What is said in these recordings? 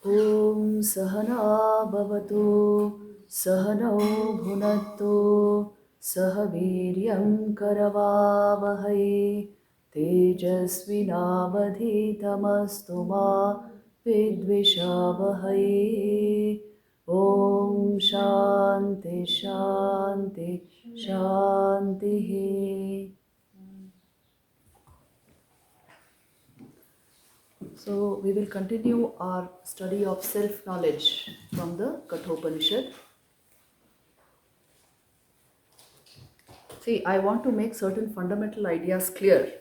Om Sahana Bhavatu Sahano Bhunattu Sahaviryam Karavavahai Tejasvinavadhitamastu ma Vidvishavahai. Om Shanti Shanti Shanti. So we will continue our study of self-knowledge from the Katha Upanishad. See, I want to make certain fundamental ideas clear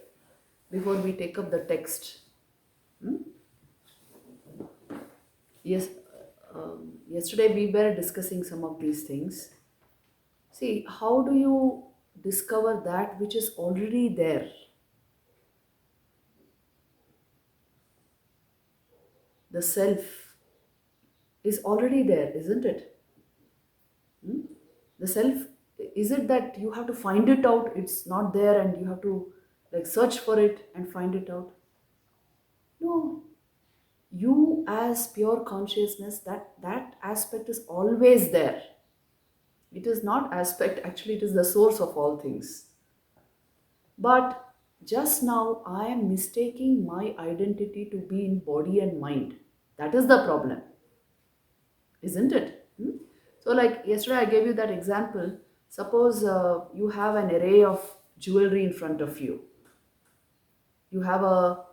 before we take up the text. Yes, yesterday we were discussing some of these things. See, how do you discover that which is already there? The self is already there, isn't it? The self, is it that you have to find it out? It's not there and you have to like search for it and find it out? No, you as pure consciousness, that aspect is always there. It is not aspect, actually it is the source of all things. But just now I am mistaking my identity to be in body and mind. That is the problem, isn't it? So like yesterday I gave you that example. Suppose you have an array of jewelry in front of you. You have a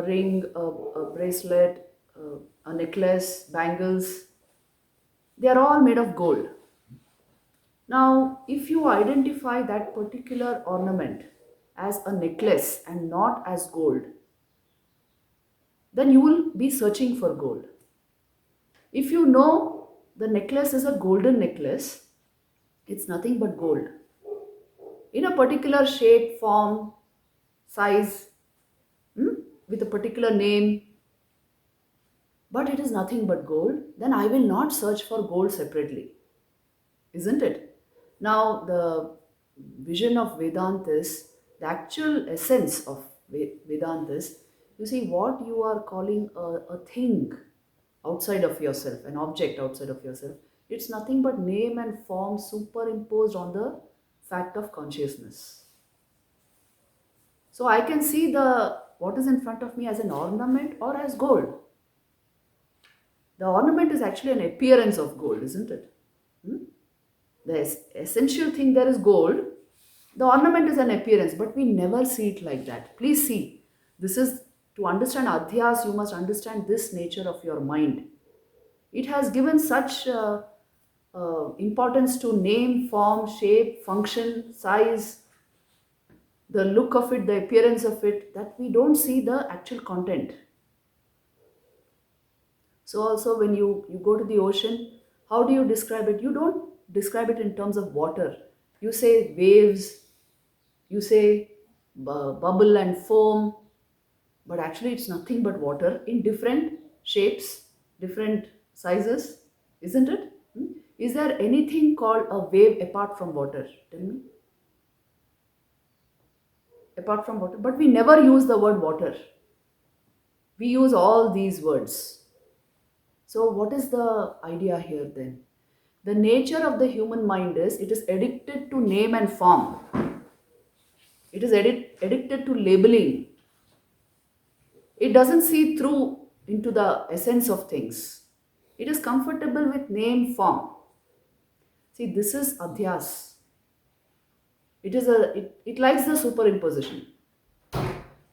ring, a bracelet, a necklace, bangles. They are all made of gold. Now, if you identify that particular ornament as a necklace and not as gold, then you will be searching for gold. If you know the necklace is a golden necklace, it's nothing but gold. In a particular shape, form, size, with a particular name, but it is nothing but gold, then I will not search for gold separately. Isn't it? Now, the vision of Vedanta is the actual essence of Vedanta is, you see, what you are calling a thing outside of yourself, an object outside of yourself, it's nothing but name and form superimposed on the fact of consciousness. So I can see the what is in front of me as an ornament or as gold. The ornament is actually an appearance of gold, isn't it? The essential thing there is gold. The ornament is an appearance, but we never see it like that. Please see, this is to understand adhyas, you must understand this nature of your mind. It has given such importance to name, form, shape, function, size, the look of it, the appearance of it, that we don't see the actual content. So also when you go to the ocean, how do you describe it? You don't describe it in terms of water. You say waves, you say bubble and foam, but actually it's nothing but water in different shapes, different sizes, isn't it? Is there anything called a wave apart from water? Tell me. Apart from water. But we never use the word water. We use all these words. So what is the idea here then? The nature of the human mind is it is addicted to name and form. It is addicted to labeling. It doesn't see through into the essence of things. It is comfortable with name form. See, this is adhyas. It likes the superimposition.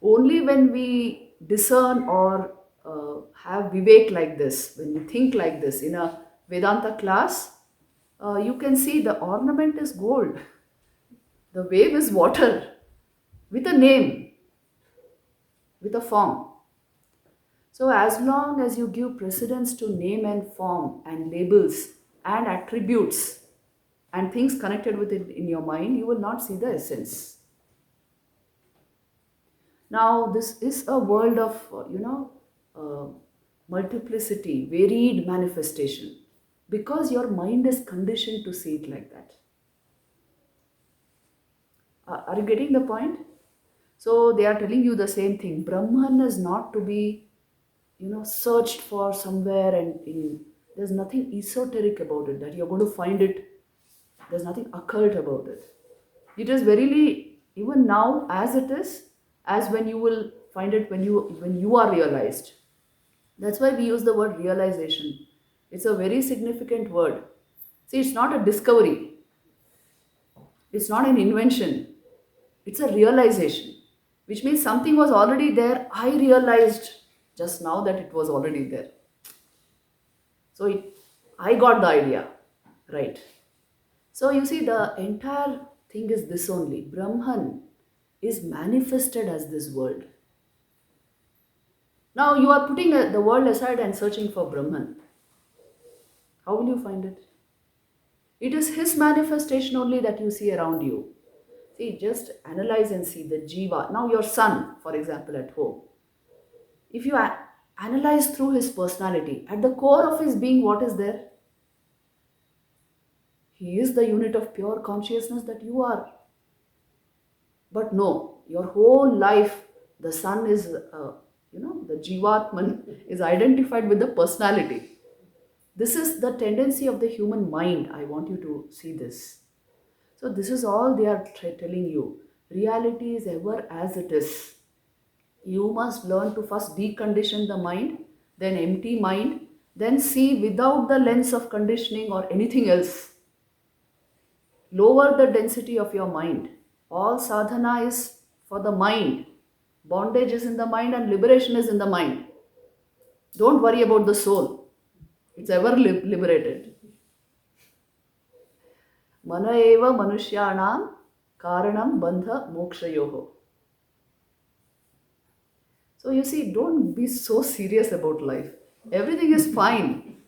Only when we discern or have vivek like this, when we think like this in a Vedanta class, you can see the ornament is gold, the wave is water, with a name, with a form. So as long as you give precedence to name and form and labels and attributes and things connected with it in your mind, you will not see the essence. Now, this is a world of, multiplicity, varied manifestation, because your mind is conditioned to see it like that. Are you getting the point? So they are telling you the same thing. Brahman is not to be, searched for somewhere, and there's nothing esoteric about it that you're going to find it. There's nothing occult about it. It is verily even now as it is, as when you will find it when you are realized. That's why we use the word realization. It's a very significant word. See, it's not a discovery, it's not an invention, it's a realization, which means something was already there. I realized just now that it was already there. So I got the idea, right? So you see, the entire thing is this only. Brahman is manifested as this world. Now you are putting the world aside and searching for Brahman. How will you find it? It is his manifestation only that you see around you. See, just analyze and see the jiva. Now your son, for example, at home. If you analyze through his personality, at the core of his being, what is there? He is the unit of pure consciousness that you are. But no, your whole life, the son is, the jivatman is identified with the personality. This is the tendency of the human mind. I want you to see this. So this is all they are telling you. Reality is ever as it is. You must learn to first decondition the mind, then empty mind, then see without the lens of conditioning or anything else. Lower the density of your mind. All sadhana is for the mind. Bondage is in the mind and liberation is in the mind. Don't worry about the soul. It's ever liberated. Mana eva manushyanam karanam bandha mokshayoho. So you see, don't be so serious about life. Everything is fine.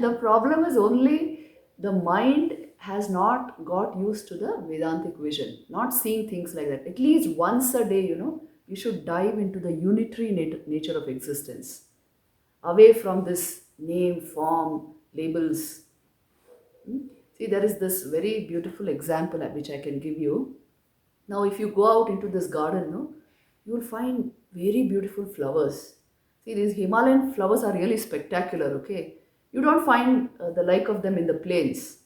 The problem is only the mind has not got used to the Vedantic vision, not seeing things like that. At least once a day, you should dive into the unitary nature of existence, away from this name, form, labels. See, there is this very beautiful example which I can give you. Now, if you go out into this garden, no, you will find very beautiful flowers. See, these Himalayan flowers are really spectacular, okay? You don't find the like of them in the plains.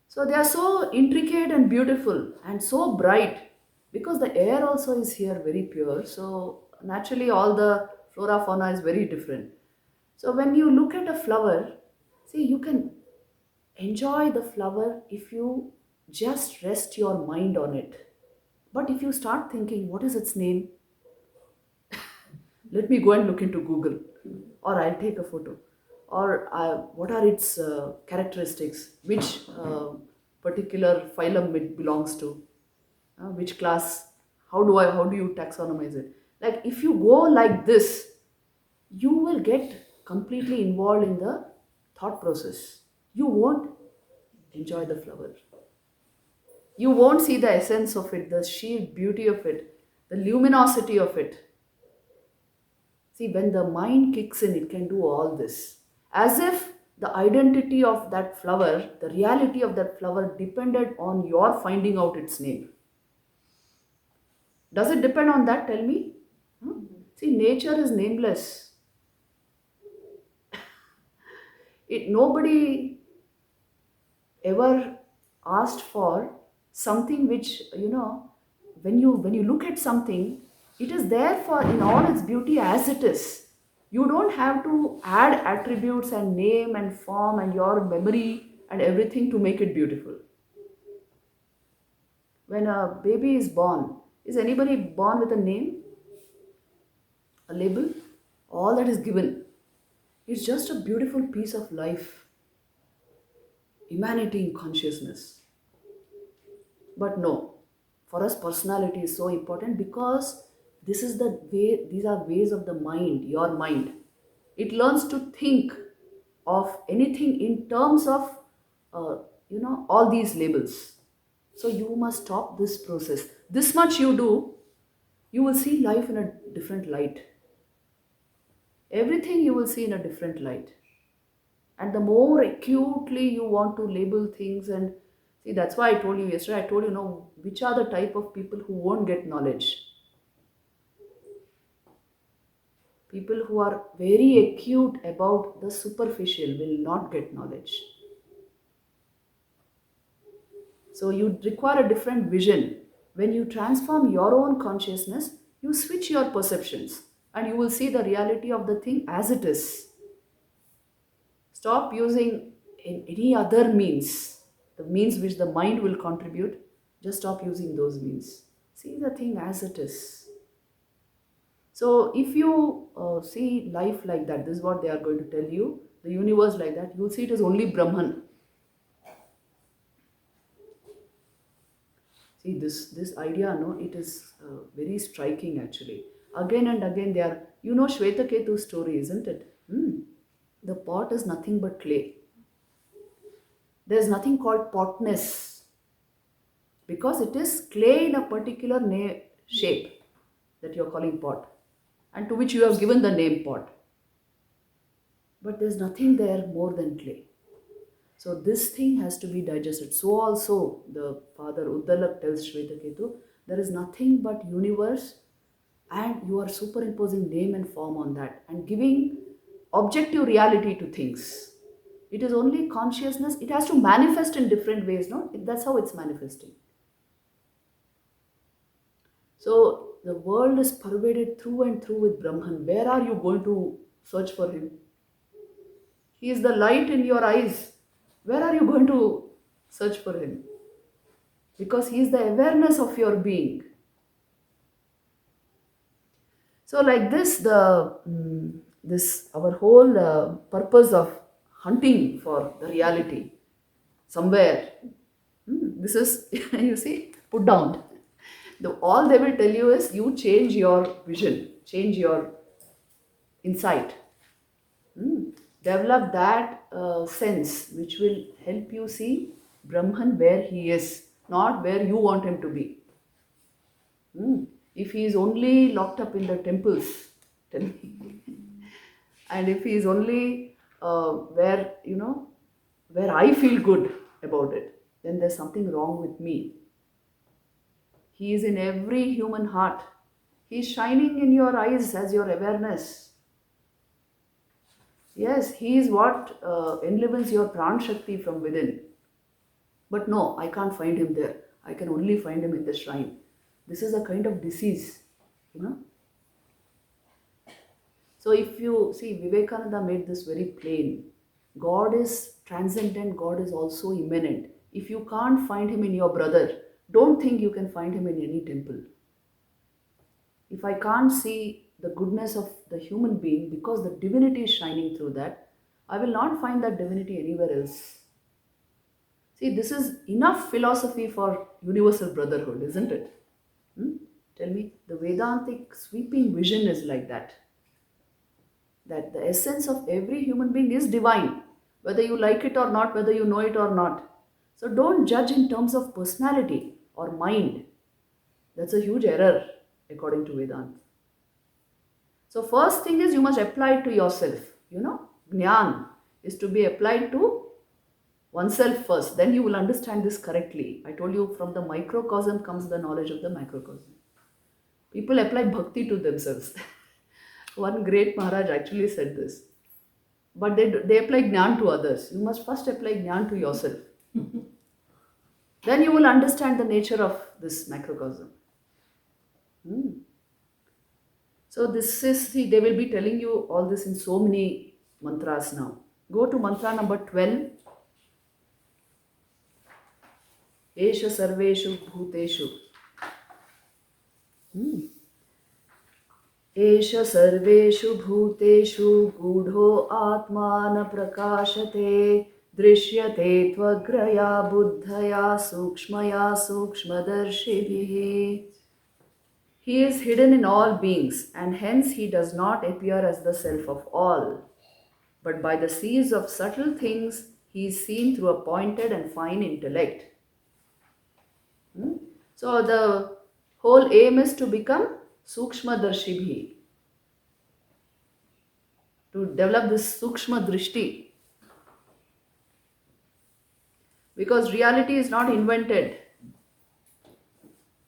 So they are so intricate and beautiful and so bright because the air also is here very pure. So naturally, all the flora fauna is very different. So when you look at a flower, see, you can enjoy the flower if you just rest your mind on it. But if you start thinking, what is its name? Let me go and look into Google, or I'll take a photo, or what are its characteristics, which particular phylum it belongs to, which class, how do you taxonomize it? Like if you go like this, you will get completely involved in the thought process. You won't enjoy the flower. You won't see the essence of it, the sheer beauty of it, the luminosity of it. See, when the mind kicks in, it can do all this. As if the identity of that flower, the reality of that flower depended on your finding out its name. Does it depend on that? Tell me. Hmm? See, nature is nameless. Nobody ever asked for something which, when you look at something, it is there for in all its beauty as it is. You don't have to add attributes and name and form and your memory and everything to make it beautiful. When a baby is born, is anybody born with a name, a label? All that is given. It's just a beautiful piece of life, humanity in consciousness. But no, for us personality is so important because this is the way, these are ways of the mind, your mind. It learns to think of anything in terms of, all these labels. So you must stop this process. This much you do, you will see life in a different light. Everything you will see in a different light. And the more acutely you want to label things and See, that's why I told you yesterday, I told you, know, which are the type of people who won't get knowledge. People who are very acute about the superficial will not get knowledge. So you require a different vision. When you transform your own consciousness, you switch your perceptions and you will see the reality of the thing as it is. Stop using any other means, the means which the mind will contribute. Just stop using those means. See the thing as it is. So if you see life like that, this is what they are going to tell you, the universe like that, you will see it as only Brahman. See this idea, no, it is very striking actually. Again and again they are, you know Shweta Ketu's story, isn't it? The pot is nothing but clay. There is nothing called potness because it is clay in a particular shape that you are calling pot and to which you have given the name pot. But there is nothing there more than clay. So this thing has to be digested. So also the father Uddalak tells Shvetaketu, there is nothing but universe and you are superimposing name and form on that and giving objective reality to things. It is only consciousness. It has to manifest in different ways, no? That's how it's manifesting. So the world is pervaded through and through with Brahman. Where are you going to search for him? He is the light in your eyes. Where are you going to search for him? Because he is the awareness of your being. So like this, this our whole purpose of hunting for the reality somewhere. This is you see put down. All they will tell you is you change your vision, change your insight. Develop that sense which will help you see Brahman where he is, not where you want him to be. If he is only locked up in the temples, tell me, and if he is only where, you know, where I feel good about it, then there's something wrong with me. He is in every human heart. He is shining in your eyes as your awareness. Yes, he is what enlivens your pran shakti from within. But no, I can't find him there. I can only find him in the shrine. This is a kind of disease, you know. So if you see, Vivekananda made this very plain. God is transcendent, God is also immanent. If you can't find him in your brother, don't think you can find him in any temple. If I can't see the goodness of the human being because the divinity is shining through that, I will not find that divinity anywhere else. See, this is enough philosophy for universal brotherhood, isn't it? Tell me, the Vedantic sweeping vision is like that. That the essence of every human being is divine, whether you like it or not, whether you know it or not. So don't judge in terms of personality or mind. That's a huge error according to Vedanta. So first thing is you must apply it to yourself. You know, Jnana is to be applied to oneself first. Then you will understand this correctly. I told you from the microcosm comes the knowledge of the macrocosm. People apply bhakti to themselves. One great Maharaj actually said this. But they apply Jnana to others. You must first apply Jnana to yourself. Then you will understand the nature of this macrocosm. So this is, see, they will be telling you all this in so many mantras now. Go to mantra number 12. Esha sarveshu bhuteshu. Esha sarveshu bhuteshu gudho atmana prakashate drishyate tvagraya buddhaya sukshmaya sukshmadarshibhihi. He is hidden in all beings and hence he does not appear as the self of all. But by the seeds of subtle things he is seen through a pointed and fine intellect. So the whole aim is to become Sukshma Darshibhi, to develop this Sukshma Drishti, Because reality is not invented,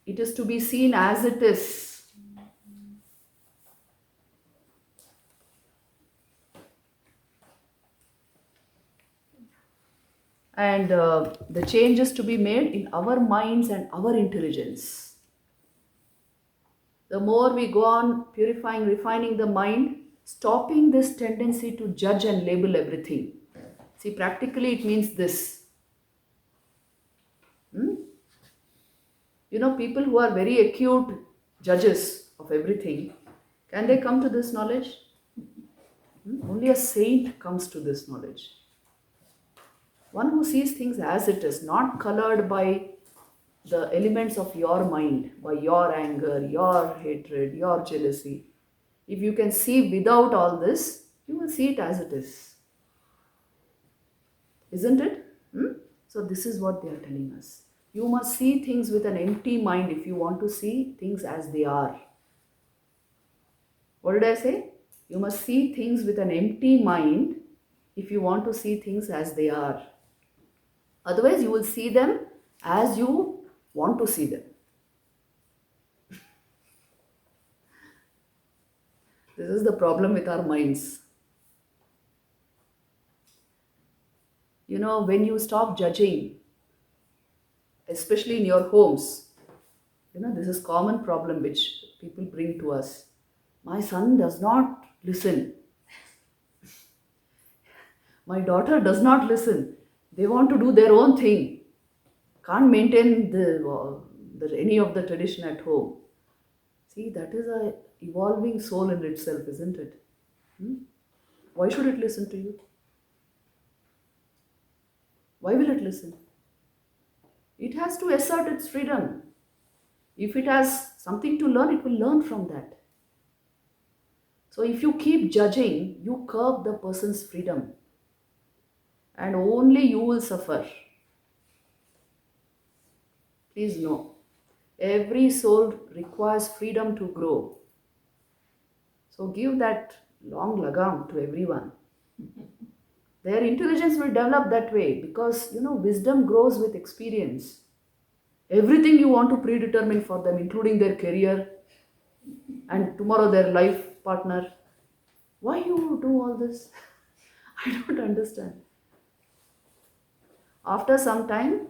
it is to be seen as it is. And the changes to be made in our minds and our intelligence. The more we go on purifying, refining the mind, stopping this tendency to judge and label everything. See, practically it means this. Hmm? People who are very acute judges of everything, can they come to this knowledge? Only a saint comes to this knowledge. One who sees things as it is, not colored by the elements of your mind, by your anger, your hatred, your jealousy. If you can see without all this, you will see it as it is. Isn't it? So this is what they are telling us. You must see things with an empty mind if you want to see things as they are. What did I say? You must see things with an empty mind if you want to see things as they are. Otherwise, you will see them as you want to see them. This is the problem with our minds. When you stop judging, especially in your homes, this is common problem which people bring to us. My son does not listen. My daughter does not listen. They want to do their own thing. Can't maintain any of the tradition at home. See, that is a evolving soul in itself, isn't it? Why should it listen to you? Why will it listen? It has to assert its freedom. If it has something to learn, it will learn from that. So if you keep judging, you curb the person's freedom. And only you will suffer. Please know, every soul requires freedom to grow. So give that long lagam to everyone. Their intelligence will develop that way because, wisdom grows with experience. Everything you want to predetermine for them, including their career and tomorrow their life partner. Why you do all this? I don't understand. After some time,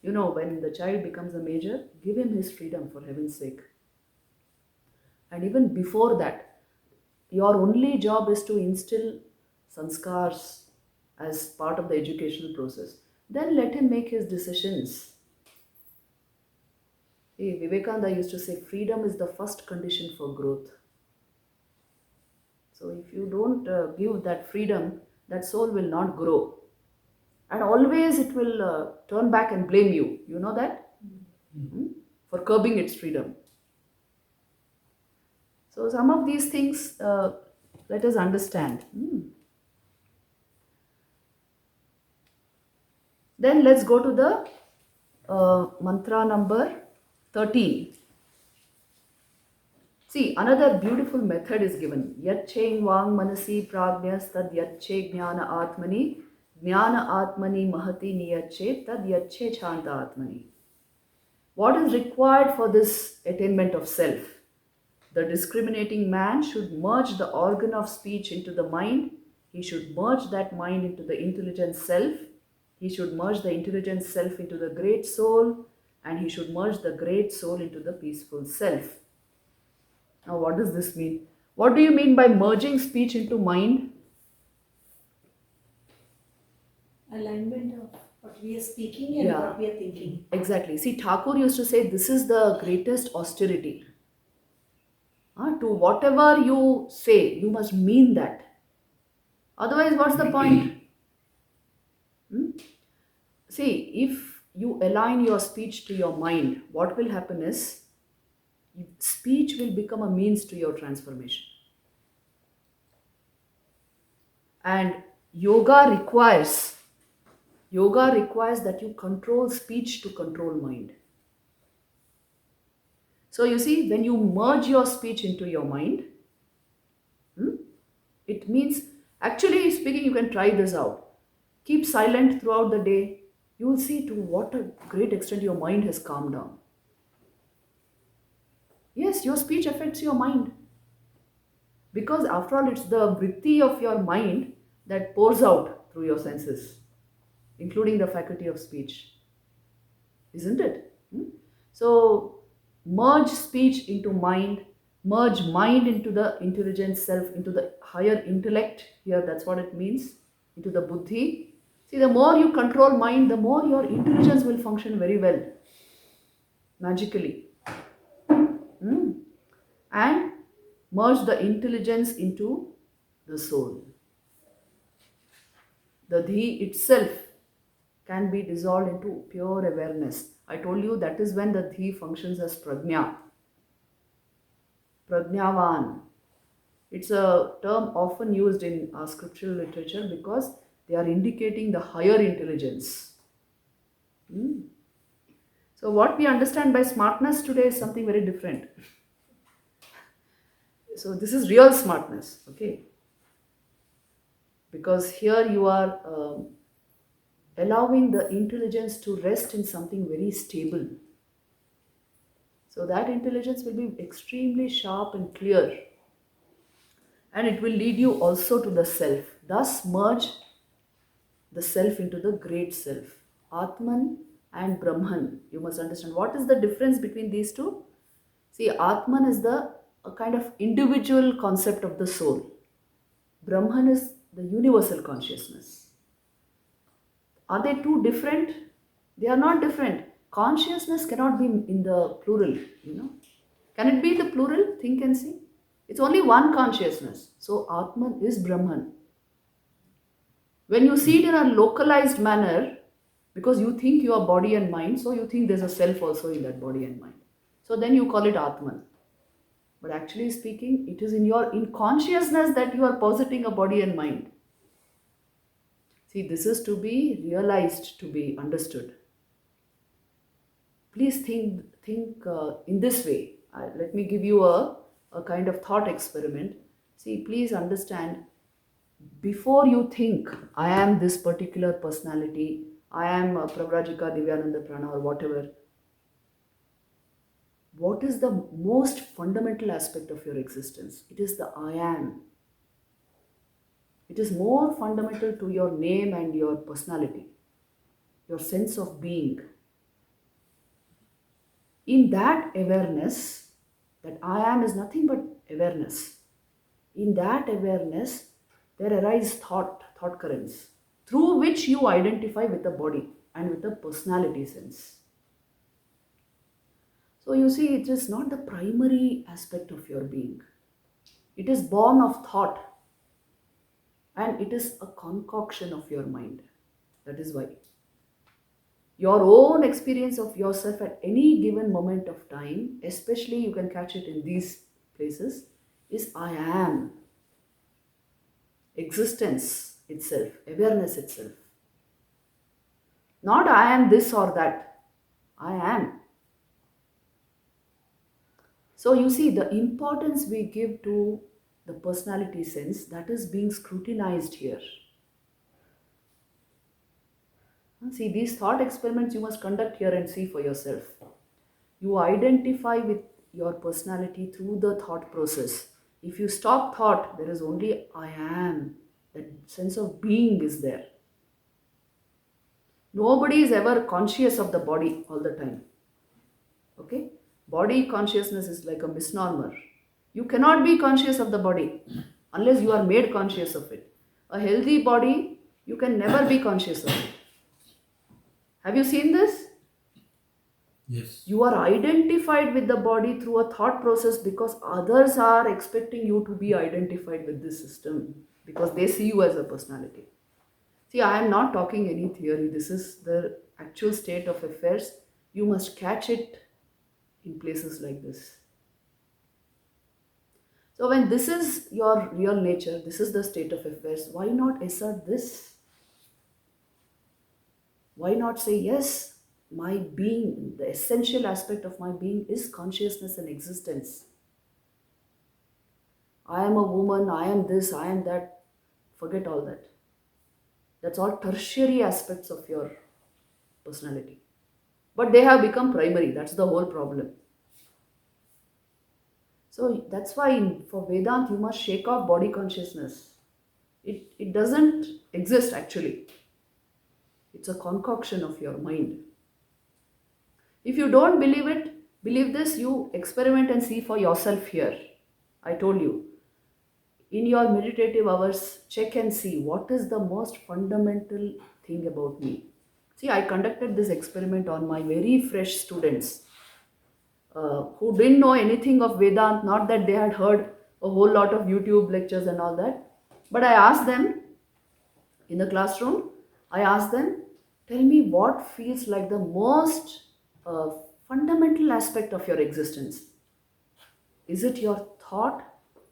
when the child becomes a major, give him his freedom for heaven's sake. And even before that, your only job is to instill sanskars as part of the educational process. Then let him make his decisions. Vivekananda used to say, freedom is the first condition for growth. So if you don't give that freedom, that soul will not grow. And always it will turn back and blame you. You know that? For curbing its freedom. So some of these things, let us understand. Then let's go to the mantra number 13. See, another beautiful method is given. Yatche vang manasi pragnyas tad yatche jnana atmani mahati niyatche tad yatche chanta atmani. What is required for this attainment of self? The discriminating man should merge the organ of speech into the mind. He should merge that mind into the intelligent self. He should merge the intelligent self into the great soul. And he should merge the great soul into the peaceful self. Now, what does this mean? What do you mean by merging speech into mind? Alignment of what we are speaking and what we are thinking. Exactly. See, Thakur used to say this is the greatest austerity. To whatever you say, you must mean that. Otherwise, what's the point? See, if you align your speech to your mind, what will happen is, speech will become a means to your transformation. And yoga requires that you control speech to control mind. So you see, when you merge your speech into your mind, it means, actually speaking, you can try this out. Keep silent throughout the day. you will see to what a great extent your mind has calmed down. Yes, your speech affects your mind because, after all, it's the vritti of your mind that pours out through your senses, including the faculty of speech, isn't it? Hmm? So, merge speech into mind, merge mind into the intelligent self, into the higher intellect. Here, that's what it means, into the buddhi. See, the more you control mind, the more your intelligence will function very well, magically. Hmm? And merge the intelligence into the soul. The dhi itself can be dissolved into pure awareness. I told you that is when the dhi functions as prajna, prajnavan. It's a term often used in scriptural literature because they are indicating the higher intelligence. Hmm. So, what we understand by smartness today is something very different. So, this is real smartness, okay? Because here you are allowing the intelligence to rest in something very stable. So, that intelligence will be extremely sharp and clear, and it will lead you also to the self. Thus, merge the self into the great self. Atman and Brahman. You must understand what is the difference between these two. See, Atman is the a kind of individual concept of the soul. Brahman is the universal consciousness. Are they two different? They are not different. Consciousness cannot be in the plural. Can it be the plural? Think and see. It's only one consciousness. So Atman is Brahman. When you see it in a localized manner, because you think you are body and mind, so you think there's a self also in that body and mind. So then you call it Atman. But actually speaking, it is in your in consciousness that you are positing a body and mind. See, this is to be realized, to be understood. Please think in this way. Let me give you a kind of thought experiment. See, please understand, before you think, I am this particular personality, I am Pravrajika Divyanandaprana or whatever, what is the most fundamental aspect of your existence? It is the I am. It is more fundamental to your name and your personality, your sense of being. In that awareness, that I am is nothing but awareness. In that awareness, there arise thought currents, through which you identify with the body and with the personality sense. So you see, it is not the primary aspect of your being. It is born of thought, and it is a concoction of your mind. That is why. Your own experience of yourself at any given moment of time, especially you can catch it in these places, is I am. Existence itself, awareness itself. Not I am this or that. I am. So you see, the importance we give to the personality sense, that is being scrutinized here. See, these thought experiments you must conduct here and see for yourself. You identify with your personality through the thought process. If you stop thought, there is only I am. That sense of being is there. Nobody is ever conscious of the body all the time. Okay? Body consciousness is like a misnomer. You cannot be conscious of the body unless you are made conscious of it. A healthy body, you can never be conscious of it. Have you seen this? Yes. You are identified with the body through a thought process because others are expecting you to be identified with this system because they see you as a personality. See, I am not talking any theory. This is the actual state of affairs. You must catch it in places like this. So, when this is your real nature, this is the state of affairs, why not assert this? Why not say, yes, my being, the essential aspect of my being is consciousness and existence. I am a woman, I am this, I am that. Forget all that. That's all tertiary aspects of your personality. But they have become primary. That's the whole problem. So that's why for Vedant, you must shake off body consciousness. It doesn't exist actually. It's a concoction of your mind. If you don't believe it, believe this, you experiment and see for yourself here. I told you. In your meditative hours, check and see what is the most fundamental thing about me. See, I conducted this experiment on my very fresh students who didn't know anything of Vedant, not that they had heard a whole lot of YouTube lectures and all that. But I asked them in the classroom, I asked them, tell me what feels like the most uh, fundamental aspect of your existence. Is it your thought?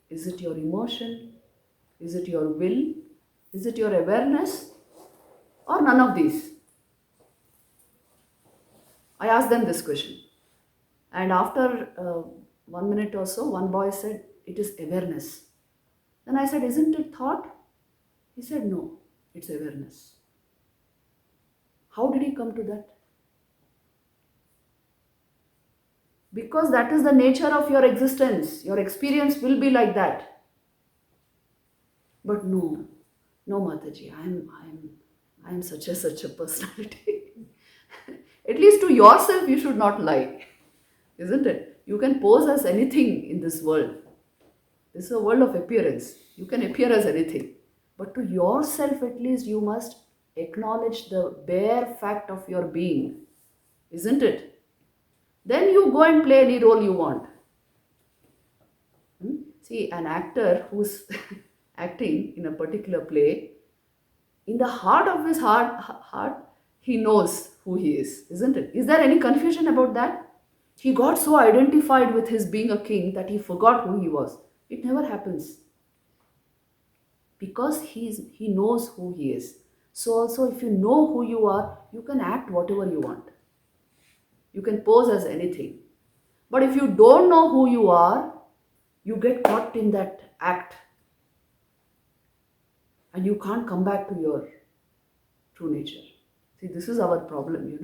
Is it your emotion? Is it your will? Is it your awareness? Or none of these? I asked them this question. And after 1 minute or so, one boy said, it is awareness. Then I said, isn't it thought? He said, no, it's awareness. How did he come to that? Because that is the nature of your existence. Your experience will be like that. But no, no, Mataji, I am such a personality. At least to yourself, you should not lie, isn't it? You can pose as anything in this world. This is a world of appearance. You can appear as anything. But to yourself, at least, you must acknowledge the bare fact of your being, isn't it? Then you go and play any role you want. See, an actor who's acting in a particular play, in the heart of his heart, he knows who he is, isn't it? Is there any confusion about that? He got so identified with his being a king that he forgot who he was. It never happens. Because he knows who he is. So also if you know who you are, you can act whatever you want. You can pose as anything. But if you don't know who you are, you get caught in that act. And you can't come back to your true nature. See, this is our problem.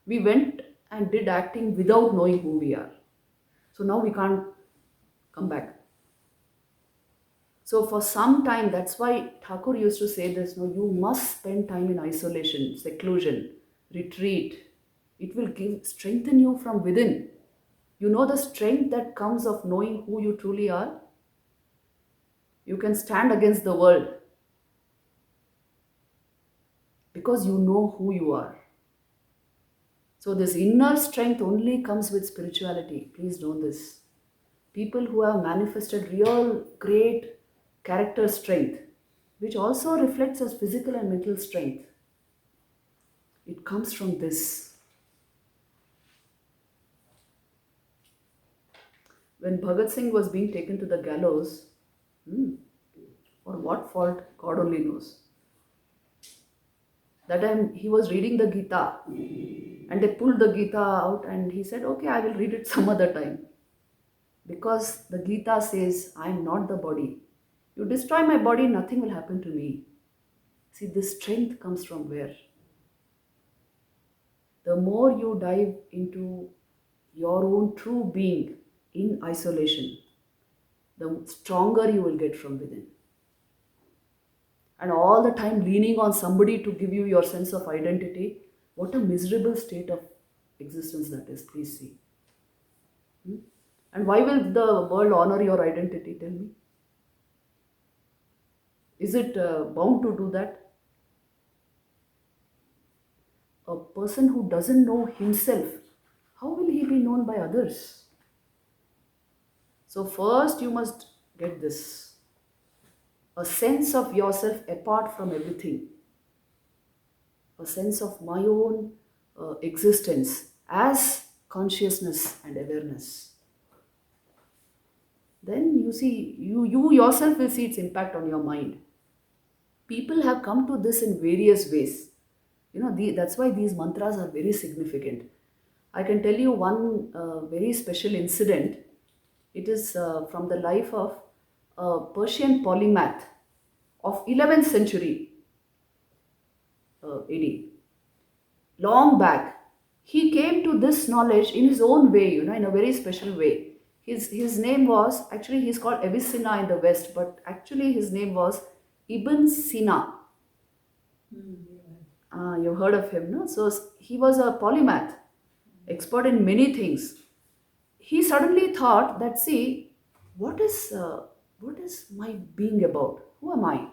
We went and did acting without knowing who we are. So now we can't come back. So for some time, that's why Thakur used to say this, no, you must spend time in isolation, seclusion, retreat. It will strengthen you from within. You know the strength that comes of knowing who you truly are? You can stand against the world because you know who you are. So this inner strength only comes with spirituality. Please know this. People who have manifested real great character strength, which also reflects as physical and mental strength, it comes from this. When Bhagat Singh was being taken to the gallows, for what fault, God only knows. That time he was reading the Gita and they pulled the Gita out and he said, okay, I will read it some other time. Because the Gita says, I am not the body. You destroy my body, nothing will happen to me. See, this strength comes from where? The more you dive into your own true being in isolation, the stronger you will get from within. And all the time leaning on somebody to give you your sense of identity, what a miserable state of existence that is, please see. And why will the world honor your identity, tell me? Is it bound to do that? A person who doesn't know himself, how will he be known by others? So first you must get this, a sense of yourself apart from everything, a sense of my own existence as consciousness and awareness. Then you see, you yourself will see its impact on your mind. People have come to this in various ways. That's why these mantras are very significant. I can tell you one very special incident. It is from the life of a Persian polymath of 11th century AD. long back. He came to this knowledge in his own way, in a very special way. His name was, actually he's called Avicenna in the West, but actually his name was Ibn Sina. You've heard of him, no? So he was a polymath, expert in many things. He suddenly thought that, see, what is my being about? Who am I?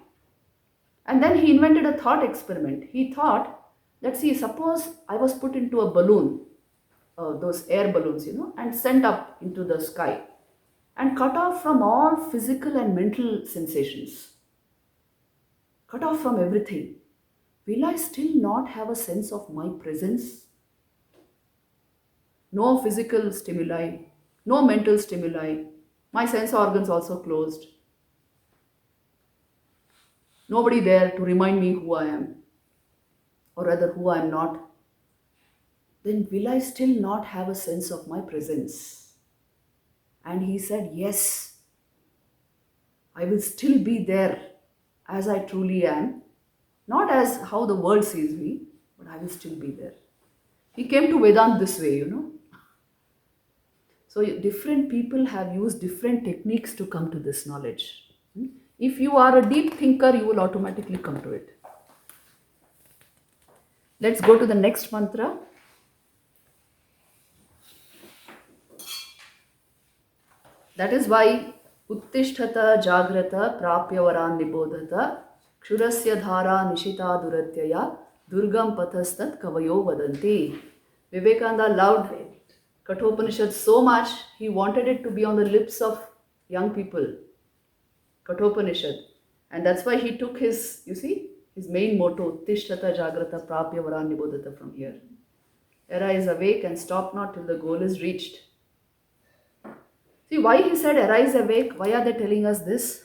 And then he invented a thought experiment. He thought that, see, suppose I was put into a balloon, those air balloons, and sent up into the sky and cut off from all physical and mental sensations, cut off from everything. Will I still not have a sense of my presence? No physical stimuli, no mental stimuli, my sense organs also closed. Nobody there to remind me who I am, or rather who I am not. Then will I still not have a sense of my presence? And he said, yes, I will still be there as I truly am, not as how the world sees me, but I will still be there. He came to Vedanta this way, So different people have used different techniques to come to this knowledge. If you are a deep thinker, you will automatically come to it. Let's go to the next mantra. That is why Uttishtata Jagrata Prapyavaran Nibodhata Kshurasya Dhara Nishita Duratyaya Durgam Pathastat Kavayo Vadanti. Vivekananda loved Katha Upanishad so much, he wanted it to be on the lips of young people. Katha Upanishad. And that's why he took his main motto, Uttishtata Jagrata Prapyavaran Nibodhata from here. Arise, awake, and stop not till the goal is reached. See, why he said arise, awake? Why are they telling us this?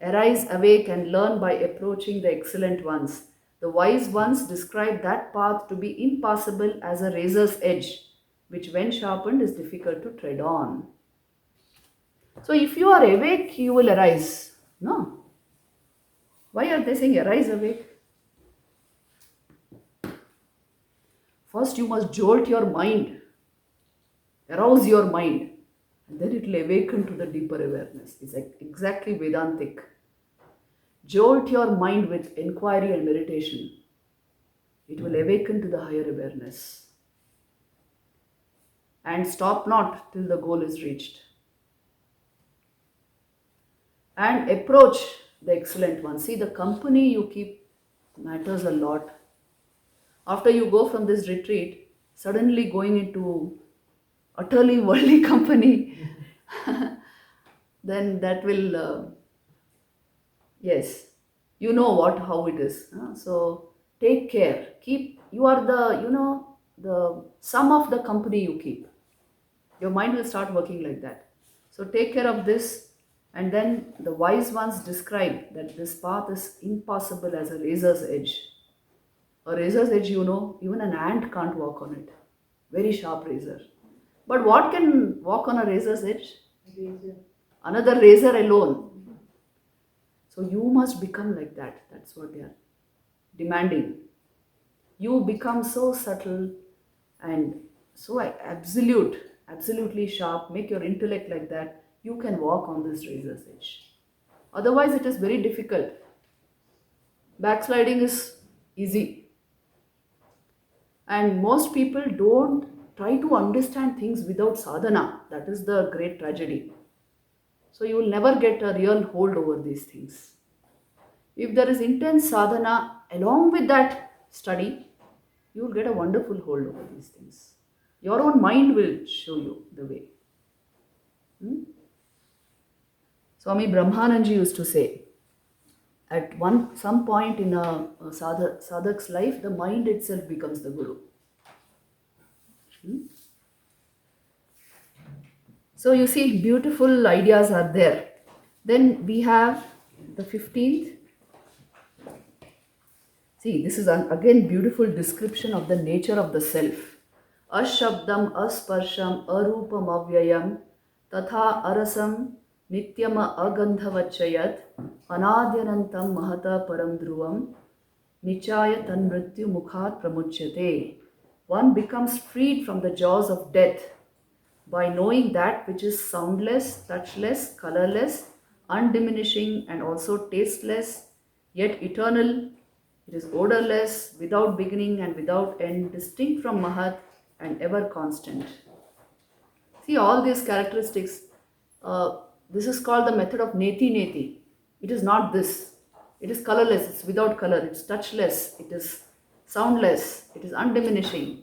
Arise, awake, and learn by approaching the excellent ones. The wise ones describe that path to be impassable as a razor's edge, which when sharpened is difficult to tread on. So if you are awake, you will arise. No. Why are they saying arise, awake? First you must jolt your mind, arouse your mind, and then it will awaken to the deeper awareness. It's exactly Vedantic. Jolt your mind with inquiry and meditation. It will awaken to the higher awareness. And stop not till the goal is reached. And approach the excellent one. See, the company you keep matters a lot. After you go from this retreat, suddenly going into utterly worldly company, then that will, yes, you know how it is. So take care. You are the sum of the company you keep. Your mind will start working like that. So take care of this. And then the wise ones describe that this path is impassable as a razor's edge. A razor's edge, even an ant can't walk on it. Very sharp razor. But what can walk on a razor's edge? Razor. Another razor alone. So you must become like that. That's what they are demanding. You become so subtle and so absolutely sharp. Make your intellect like that. You can walk on this razor's edge. Otherwise, it is very difficult. Backsliding is easy. And most people don't try to understand things without sadhana. That is the great tragedy. So you will never get a real hold over these things. If there is intense sadhana along with that study, you will get a wonderful hold over these things. Your own mind will show you the way. Swami Brahmananji used to say, at some point in a sadhak's life, the mind itself becomes the guru. So you see, beautiful ideas are there. Then we have the 15th. See, this is again beautiful description of the nature of the self. Ashabdam, asparsham, arupam, avyayam, tatha arasam, nityama agandhavachayat, anadyanantam mahata param dhruvam, Nichaya tan mrityu mukhat pramuchyate. One becomes freed from the jaws of death by knowing that which is soundless, touchless, colorless, undiminishing, and also tasteless, yet eternal. It is odorless, without beginning and without end, distinct from Mahat and ever constant. See all these characteristics. This is called the method of neti neti. It is not this. It is colorless, it's without color, it's touchless, it is soundless, it is undiminishing.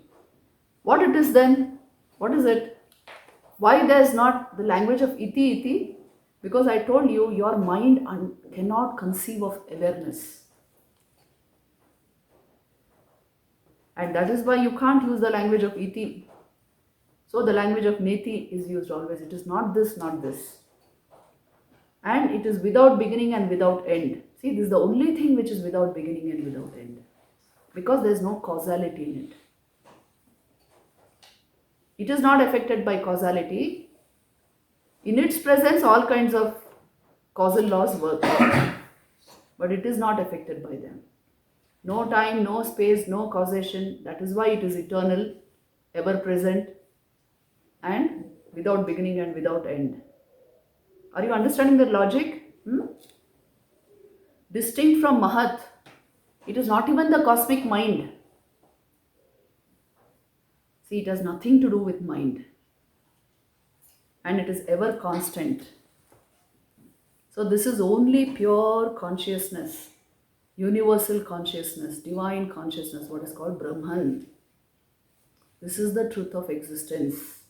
What it is then? What is it? Why there is not the language of iti iti? Because I told you, your mind cannot conceive of awareness. And that is why you can't use the language of iti. So the language of neti is used always. It is not this, not this. And it is without beginning and without end. See, this is the only thing which is without beginning and without end. Because there is no causality in it. It is not affected by causality. In its presence, all kinds of causal laws work. But it is not affected by them. No time, no space, no causation. That is why it is eternal, ever present, and without beginning and without end. Are you understanding the logic? Distinct from Mahat. It is not even the cosmic mind. See, it has nothing to do with mind. And it is ever constant. So this is only pure consciousness, universal consciousness, divine consciousness, what is called Brahman. This is the truth of existence.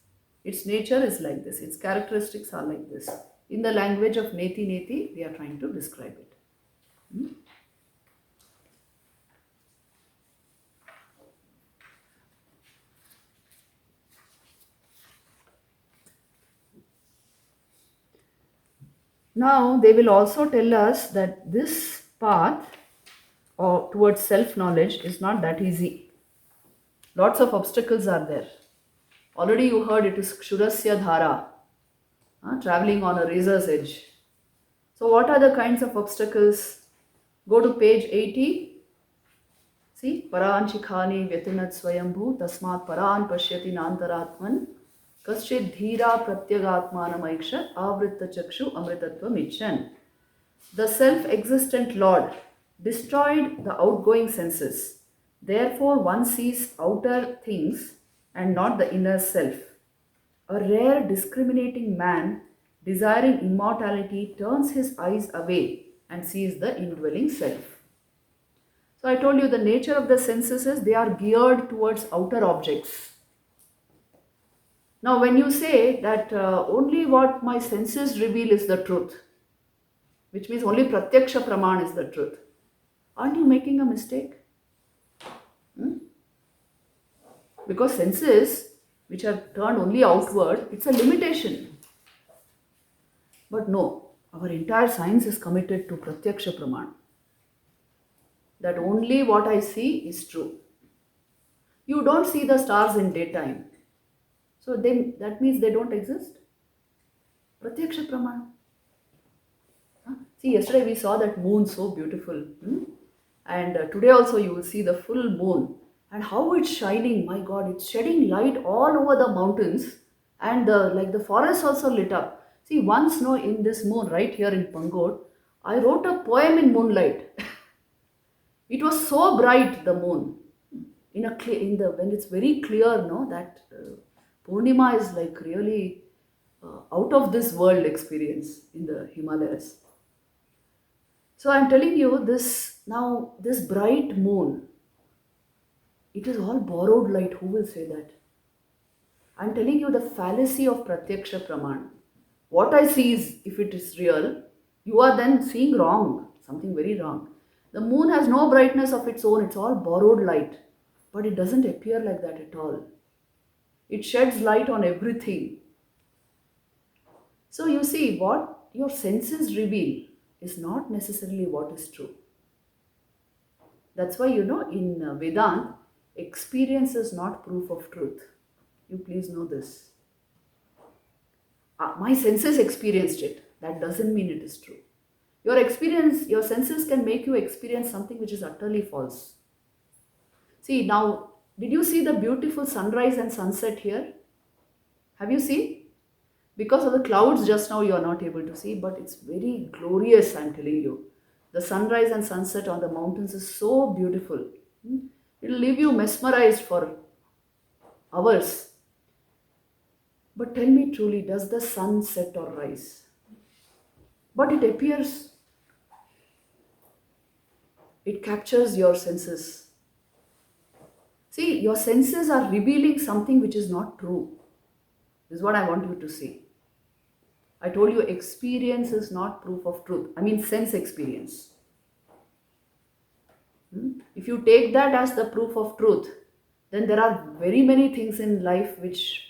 Its nature is like this. Its characteristics are like this. In the language of neti neti, we are trying to describe it. Now, they will also tell us that this path or towards self-knowledge is not that easy. Lots of obstacles are there. Already you heard it is Kshurasya Dhara, traveling on a razor's edge. So what are the kinds of obstacles? Go to page 80. See, Paran Shikhani Vyatinat Swayambhu Tasmat Paran Pashyati Nantaratman Kaschid Dhira Pratyagatmanamaiksha Avritta Chakshu Amritatva Michan. The self-existent Lord destroyed the outgoing senses. Therefore, one sees outer things and not the inner self. A rare discriminating man, desiring immortality, turns his eyes away and sees the indwelling self. So I told you the nature of the senses is they are geared towards outer objects. Now when you say that only what my senses reveal is the truth, which means only pratyaksha praman is the truth, aren't you making a mistake? Because senses which are turned only outward, it's a limitation. But no, our entire science is committed to pratyaksha praman. That only what I see is true. You don't see the stars in daytime. So then that means they don't exist. Pratyaksha praman. See, yesterday we saw that moon so beautiful. And today also you will see the full moon. And how it's shining, my God, it's shedding light all over the mountains. And the forest also lit up. See, once in this moon right here in Pangod, I wrote a poem in moonlight. It was so bright, the moon. When it's very clear, that Purnima is like really out of this world experience in the Himalayas. So I'm telling you this bright moon, it is all borrowed light. Who will say that? I'm telling you the fallacy of Pratyaksha Praman. What I see is, if it is real, you are then seeing wrong, something very wrong. The moon has no brightness of its own, it's all borrowed light. But it doesn't appear like that at all. It sheds light on everything. So you see, what your senses reveal is not necessarily what is true. That's why, in Vedanta, experience is not proof of truth. You please know this. My senses experienced it. That doesn't mean it is true. Your senses can make you experience something which is utterly false. See, now, did you see the beautiful sunrise and sunset here? Have you seen? Because of the clouds just now you are not able to see, but it's very glorious, I'm telling you. The sunrise and sunset on the mountains is so beautiful. It'll leave you mesmerized for hours. But tell me truly, does the sun set or rise? But it appears, it captures your senses. See, your senses are revealing something which is not true. This is what I want you to see. I told you experience is not proof of truth. I mean sense experience. If you take that as the proof of truth, then there are very many things in life which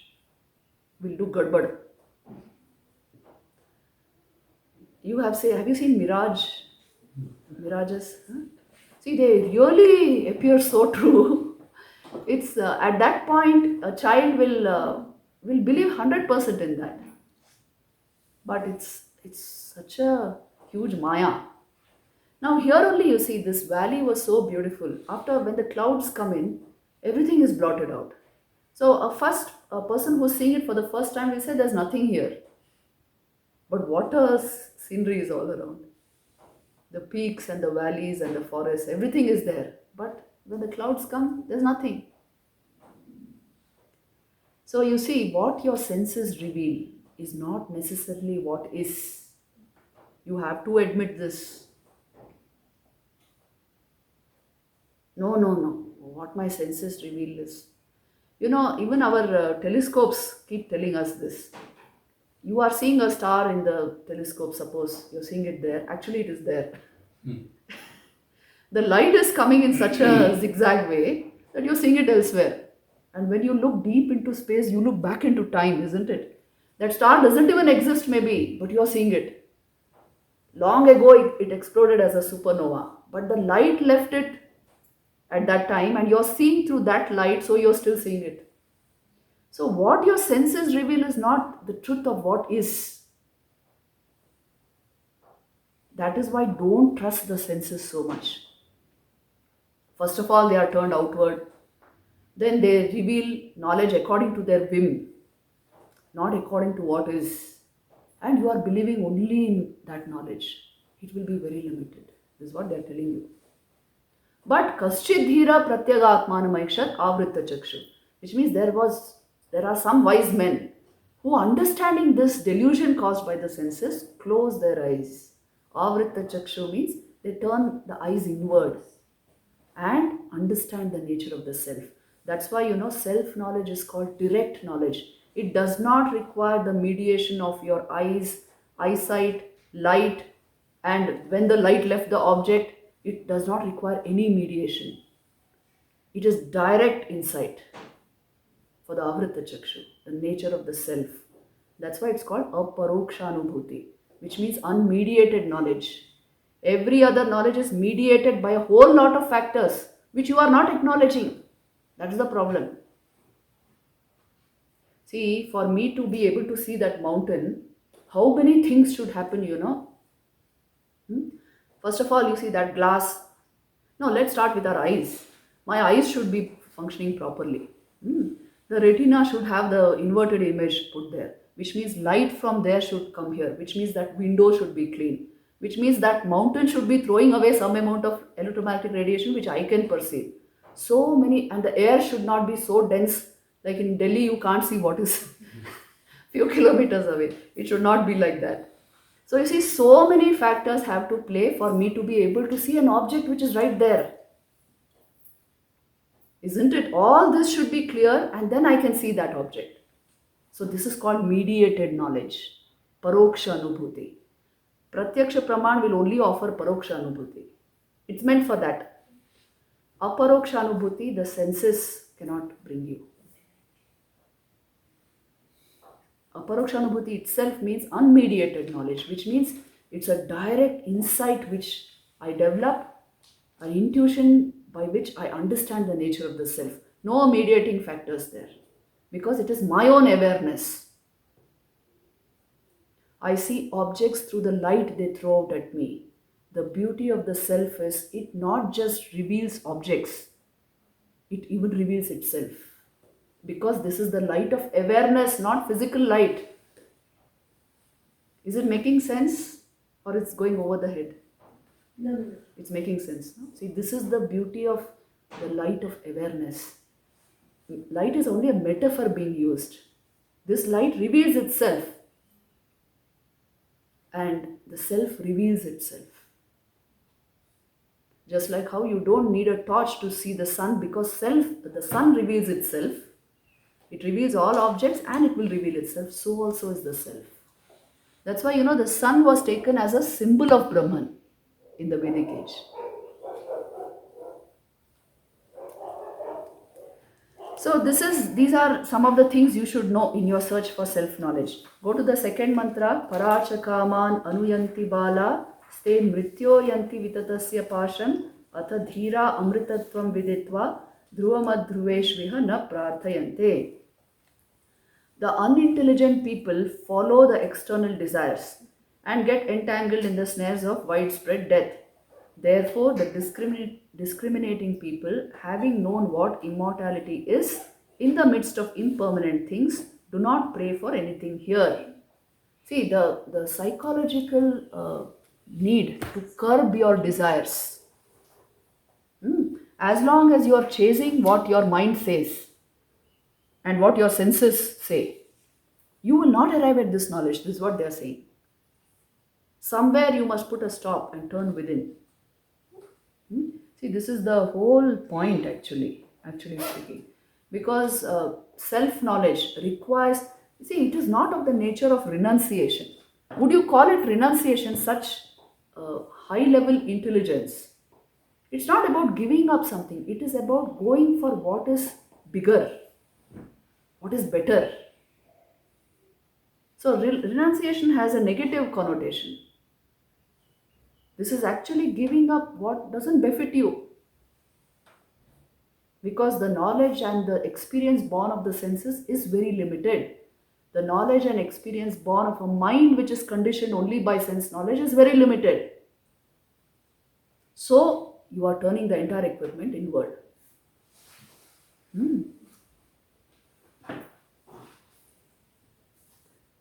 will do gadbad. Have you seen mirages? Huh? See, they really appear so true. It's at that point a child will believe 100% in that. But it's such a huge maya. Now here only you see this valley was so beautiful. After when the clouds come in, everything is blotted out. So a person who's seeing it for the first time will say there's nothing here. But water scenery is all around. The peaks and the valleys and the forests, everything is there. But when the clouds come, there's nothing. So you see, what your senses reveal is not necessarily what is. You have to admit this. No. What my senses reveal is. Even our telescopes keep telling us this. You are seeing a star in the telescope, suppose you're seeing it there. Actually, it is there. The light is coming in such a zigzag way that you're seeing it elsewhere. And when you look deep into space, you look back into time, isn't it? That star doesn't even exist, maybe, but you're seeing it. Long ago, it exploded as a supernova, but the light left it at that time, and you're seeing through that light, so you're still seeing it. So, what your senses reveal is not the truth of what is. That is why don't trust the senses so much. First of all, they are turned outward. Then they reveal knowledge according to their whim, not according to what is. And you are believing only in that knowledge. It will be very limited. This is what they are telling you. But kaschid dhira pratyagatmanamaishat avritta chakshu, which means there are some wise men who, understanding this delusion caused by the senses, close their eyes. Avritta chakshu means they turn the eyes inward and understand the nature of the self. That's why self-knowledge is called direct knowledge. It does not require the mediation of your eyesight, light, and when the light left the object, it does not require any mediation. It is direct insight for the Avrita Chakshu, the nature of the self. That's why it's called aparokshanubhuti, which means unmediated knowledge. Every other knowledge is mediated by a whole lot of factors which you are not acknowledging. That is the problem. See, for me to be able to see that mountain, how many things should happen, First of all, you see that glass. No, let's start with our eyes. My eyes should be functioning properly. The retina should have the inverted image put there, which means light from there should come here, which means that window should be clean, which means that mountain should be throwing away some amount of electromagnetic radiation which I can perceive. So many, and the air should not be so dense, like in Delhi you can't see what is few kilometers away. It should not be like that. So you see, so many factors have to play for me to be able to see an object which is right there. Isn't it? All this should be clear and then I can see that object. So this is called mediated knowledge. Paroksha Anubhuti. Pratyaksha Praman will only offer Paroksha Anubhuti. It's meant for that. Aparoksha Anubhuti, the senses cannot bring you. Aparokshanubhuti itself means unmediated knowledge, which means it's a direct insight which I develop, an intuition by which I understand the nature of the self. No mediating factors there, because it is my own awareness. I see objects through the light they throw out at me. The beauty of the self is it not just reveals objects, it even reveals itself. Because this is the light of awareness, not physical light. Is it making sense or it's going over the head? No, no, no. It's making sense. No? See, this is the beauty of the light of awareness. Light is only a metaphor being used. This light reveals itself, and the self reveals itself. Just like how you don't need a torch to see the sun because the sun reveals itself. It reveals all objects and it will reveal itself. So also is the self. That's why the sun was taken as a symbol of Brahman in the Vedic age. So these are some of the things you should know in your search for self-knowledge. Go to the second mantra, Parachakaman Anuyanti Bala Ste Mrityo Yanti Vitatasya Pasham Atha Dhira Amritatvam Viditva Dhruvamadhruveshviha Na Prarthayante. The unintelligent people follow the external desires and get entangled in the snares of widespread death. Therefore, the discriminating people, having known what immortality is, in the midst of impermanent things, do not pray for anything here. See, the psychological need to curb your desires. As long as you are chasing what your mind says and what your senses say, you will not arrive at this knowledge. This is what they are saying. Somewhere you must put a stop and turn within. See, this is the whole point actually speaking. Because self-knowledge requires, see, it is not of the nature of renunciation. Would you call it renunciation such high-level intelligence? It's not about giving up something. It is about going for what is bigger, what is better. So renunciation has a negative connotation. This is actually giving up what doesn't befit you. Because the knowledge and the experience born of the senses is very limited. The knowledge and experience born of a mind which is conditioned only by sense knowledge is very limited. So you are turning the entire equipment inward.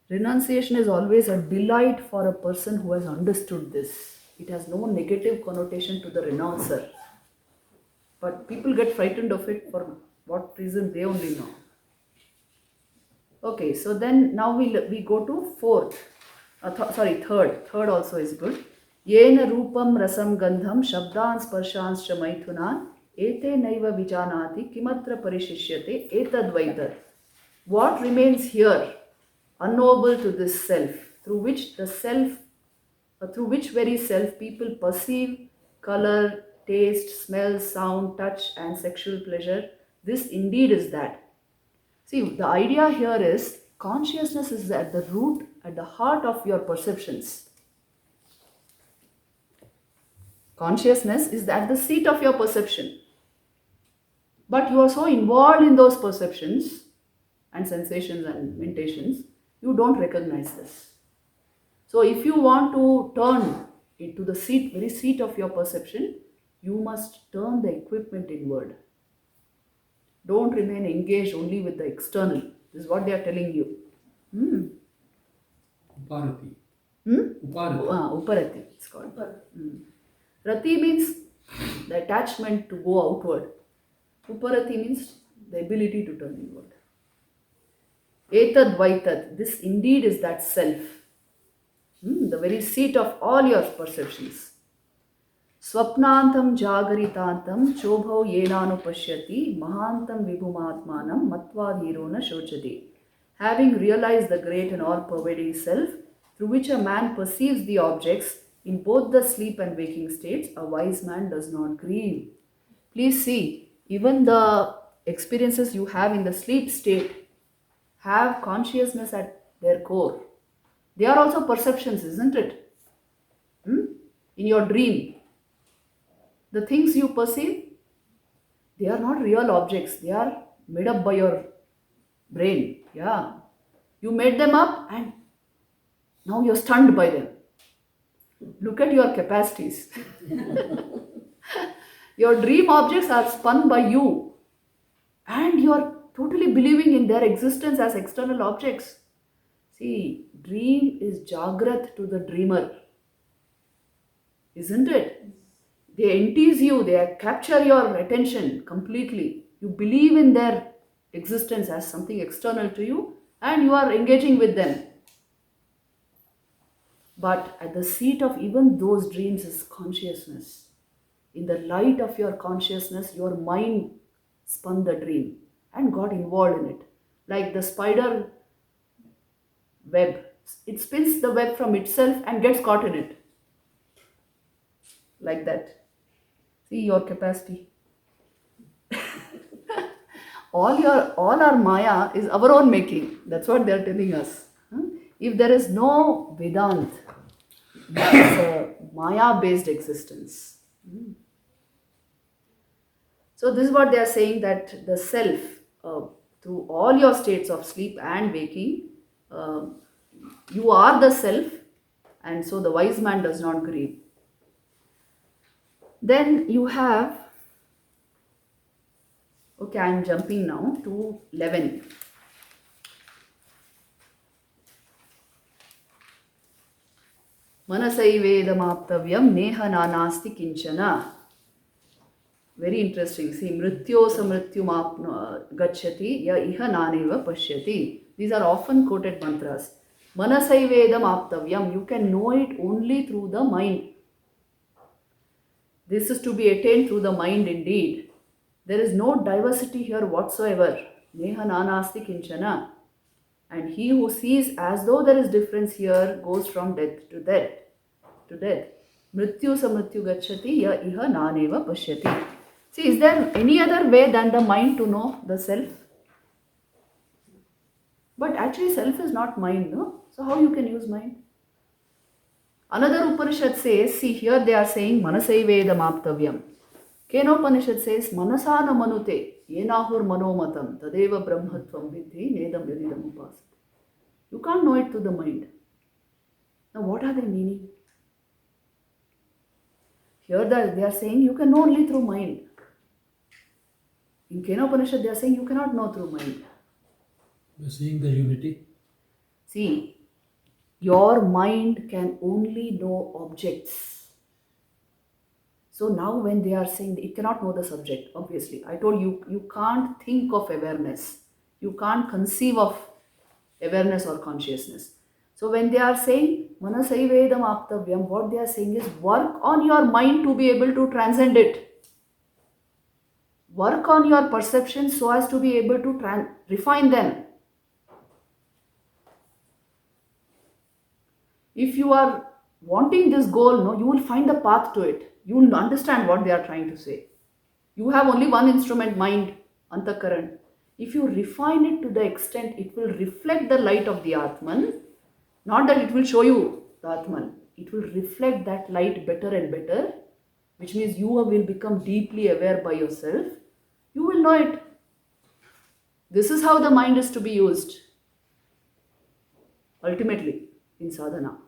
Renunciation is always a delight for a person who has understood this. It has no negative connotation to the renouncer. But people get frightened of it for what reason they only know. Okay, so then now we go to third. Third also is good. Yena rupam rasam gandham shabdan sparshanscha maithunan ete naiva vijanati kimatra parishishyate etadvaitat. What remains here, unknowable to this self, through which very self people perceive color, taste, smell, sound, touch, and sexual pleasure, this indeed is that. See, the idea here is consciousness is at the root, at the heart of your perceptions. Consciousness is at the seat of your perception. But you are so involved in those perceptions and sensations and mentations, you don't recognize this. So if you want to turn into the very seat of your perception, you must turn the equipment inward. Don't remain engaged only with the external. This is what they are telling you. Uparati. Uparati, it's called. Rati means the attachment to go outward. Uparati means the ability to turn inward. Etad vaitat, this indeed is that self. The very seat of all your perceptions. Swapnantam jagaritantam chobhau yenanu pashyati mahantam vibhumatmanam matvadhirona shochati. Having realized the great and all-pervading self, through which a man perceives the objects in both the sleep and waking states, a wise man does not grieve. Please see, even the experiences you have in the sleep state have consciousness at their core. They are also perceptions, isn't it? In your dream, the things you perceive, they are not real objects. They are made up by your brain. Yeah. You made them up and Now you're stunned by them. Look at your capacities. Your dream objects are spun by you, and you're totally believing in their existence as external objects. See, dream is Jagrat to the dreamer, isn't it? They entice you, they capture your attention completely. You believe in their existence as something external to you, and you are engaging with them. But at the seat of even those dreams is consciousness. In the light of your consciousness, your mind spun the dream and got involved in it. Like the spider web, it spins the web from itself and gets caught in it. Like that. See your capacity. All our Maya is our own making. That's what they're telling us. If there is no Vedant, it's a Maya-based existence. So this is what they are saying, that the self, through all your states of sleep and waking, uh, you are the self, and so the wise man does not grieve. Then you have, okay, I am jumping now to 11. Manasaivedamaptavyam neha nanasti kinchana. Very interesting. See, mrityo samrityum gacchati ya iha naneva pashyati. These are often quoted mantras. Manasaivedam aptavyam. You can know it only through the mind. This is to be attained through the mind indeed. There is no diversity here whatsoever. Neha nanasti kinchana. And he who sees as though there is difference here goes from death to death. Mrityu samrityu gacchati ya iha naneva pashyati. See, is there any other way than the mind to know the self? But actually self is not mind, no? So how you can use mind? Another Upanishad says, see here they are saying manasaivedam aptavyam. Kenopanishad says manasana manute yenahur manomatam tadeva brahmatvam vidhi nedam yadidam upasat. You can't know it through the mind. Now what are they meaning? Here they are saying you can know only through mind. In Kenopanishad they are saying you cannot know through mind. We're seeing the unity. See, your mind can only know objects. So now when they are saying it cannot know the subject, obviously. I told you, you can't think of awareness. You can't conceive of awareness or consciousness. So when they are saying manasaivedam aptavyam, what they are saying is work on your mind to be able to transcend it. Work on your perception so as to be able to refine them. If you are wanting this goal, no, you will find the path to it. You will understand what they are trying to say. You have only one instrument, mind, antakaran. If you refine it to the extent it will reflect the light of the Atman, not that it will show you the Atman, it will reflect that light better and better, which means you will become deeply aware by yourself. You will know it. This is how the mind is to be used ultimately in sadhana.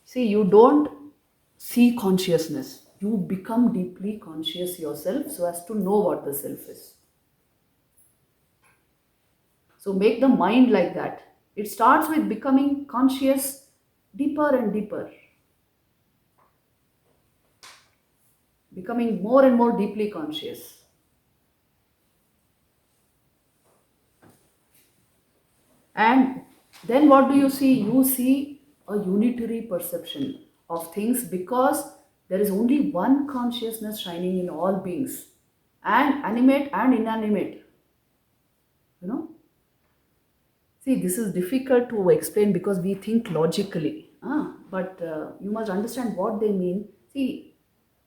See, you don't see consciousness. You become deeply conscious yourself so as to know what the self is. So make the mind like that. It starts with becoming conscious deeper and deeper. Becoming more and more deeply conscious. And then what do you see? You see a unitary perception of things because there is only one consciousness shining in all beings, and animate and inanimate. You know? See, this is difficult to explain because we think logically. But you must understand what they mean. See,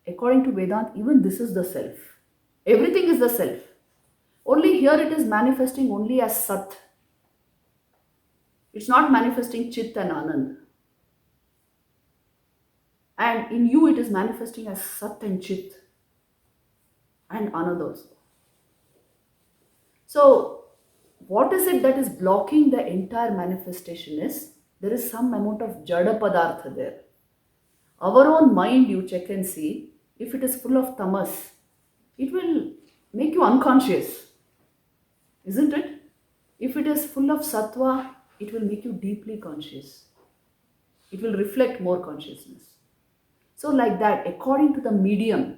according to Vedanta, even this is the self. Everything is the self. Only here it is manifesting only as Sat. It's not manifesting Chit and Anand. And in you it is manifesting as Sat and Chit and Anand also. So what is it that is blocking the entire manifestation is there is some amount of jada padartha there. Our own mind, you check and see, if it is full of tamas, it will make you unconscious, isn't it? If it is full of sattva, it will make you deeply conscious. It will reflect more consciousness. So, like that, according to the medium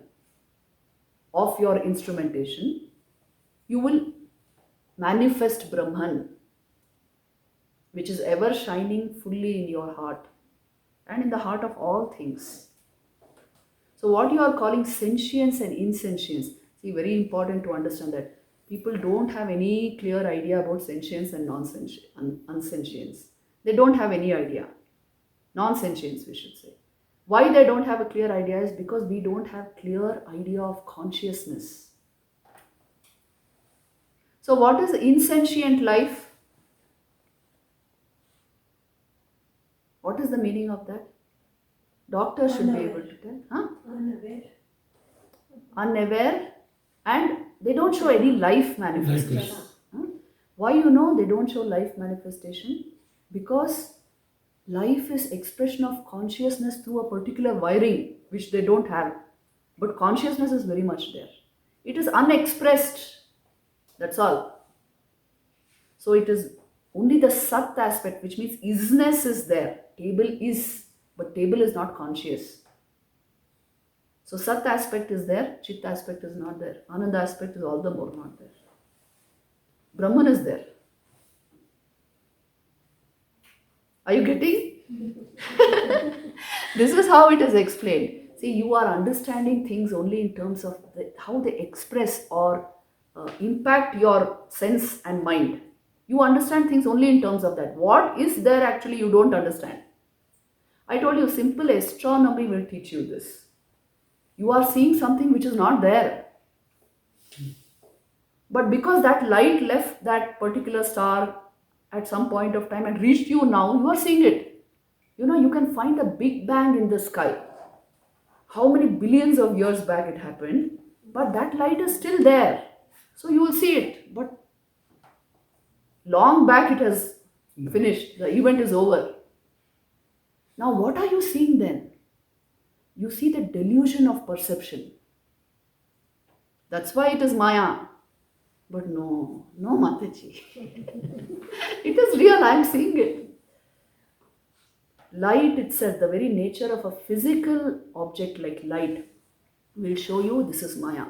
of your instrumentation, you will manifest Brahman, which is ever shining fully in your heart and in the heart of all things. So, what you are calling sentience and insentience, see, very important to understand that people don't have any clear idea about sentience and unsentience. They don't have any idea. Non-sentience, we should say. Why they don't have a clear idea is because we don't have clear idea of consciousness. So, what is insentient life? What is the meaning of that? Doctors should be able to tell. Huh? Unaware. Unaware, and they don't show any life manifestation. Lifeless. Huh? Why you know they don't show life manifestation? Because life is expression of consciousness through a particular wiring which they don't have. But consciousness is very much there. It is unexpressed. That's all. So it is only the sat aspect, which means isness is there. Table is, but table is not conscious. So sat aspect is there, chit aspect is not there. Ananda aspect is all the more not there. Brahman is there. Are you getting? This is how it is explained. See, you are understanding things only in terms of how they express or impact your sense and mind. You understand things only in terms of that. What is there actually you don't understand. I told you, simple astronomy will teach you this. You are seeing something which is not there. But because that light left that particular star at some point of time and reached you now, you are seeing it. You know, you can find a big bang in the sky. How many billions of years back it happened, but that light is still there. So you will see it. But long back it has finished. The event is over. Now what are you seeing then? You see the delusion of perception. That's why it is Maya. But no Mataji. It is real, I am seeing it. Light itself, the very nature of a physical object like light, will show you this is Maya.